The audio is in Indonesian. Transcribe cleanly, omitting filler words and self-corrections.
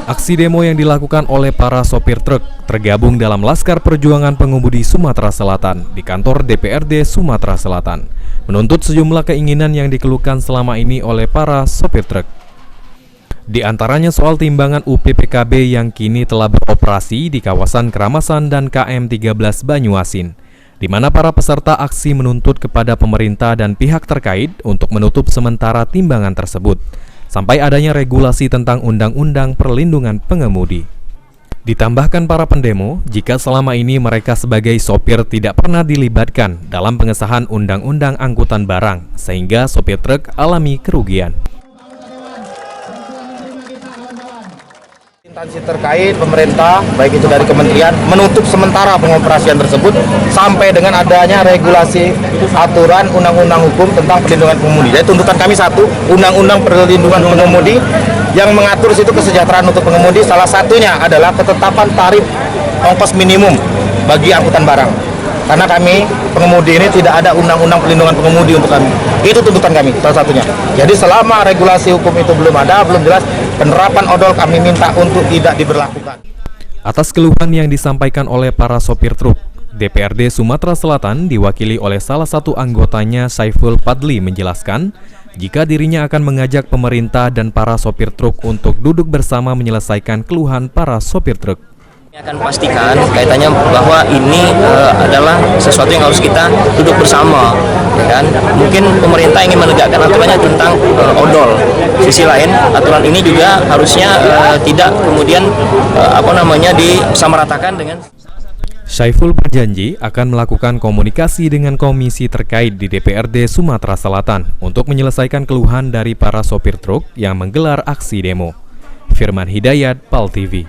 Aksi demo yang dilakukan oleh para sopir truk tergabung dalam Laskar Perjuangan Pengemudi Sumatera Selatan di kantor DPRD Sumatera Selatan, menuntut sejumlah keinginan yang dikeluhkan selama ini oleh para sopir truk. Di antaranya soal timbangan UPPKB yang kini telah beroperasi di kawasan Keramasan dan KM 13 Banyuasin, di mana para peserta aksi menuntut kepada pemerintah dan pihak terkait untuk menutup sementara timbangan tersebut, sampai adanya regulasi tentang Undang-Undang Perlindungan Pengemudi. Ditambahkan para pendemo, jika selama ini mereka sebagai sopir tidak pernah dilibatkan dalam pengesahan Undang-Undang Angkutan Barang, sehingga sopir truk alami kerugian. Instansi terkait pemerintah, baik itu dari kementerian, menutup sementara pengoperasian tersebut sampai dengan adanya regulasi aturan undang-undang hukum tentang perlindungan pengemudi. Jadi tuntutan kami satu, undang-undang perlindungan pengemudi yang mengatur situ kesejahteraan untuk pengemudi, salah satunya adalah ketetapan tarif ongkos minimum bagi angkutan barang. Karena kami pengemudi ini tidak ada undang-undang perlindungan pengemudi untuk kami. Itu tuntutan kami salah satunya. Jadi selama regulasi hukum itu belum ada, belum jelas, penerapan odol kami minta untuk tidak diberlakukan. Atas keluhan yang disampaikan oleh para sopir truk, DPRD Sumatera Selatan diwakili oleh salah satu anggotanya, Saiful Padli, menjelaskan jika dirinya akan mengajak pemerintah dan para sopir truk untuk duduk bersama menyelesaikan keluhan para sopir truk. Akan pastikan kaitannya bahwa ini adalah sesuatu yang harus kita duduk bersama, ya kan? Mungkin pemerintah ingin menegakkan aturannya tentang odol. Sisi lain, aturan ini juga harusnya tidak kemudian disamaratakan dengan. Saiful berjanji akan melakukan komunikasi dengan komisi terkait di DPRD Sumatera Selatan untuk menyelesaikan keluhan dari para sopir truk yang menggelar aksi demo. Firman Hidayat, PAL TV.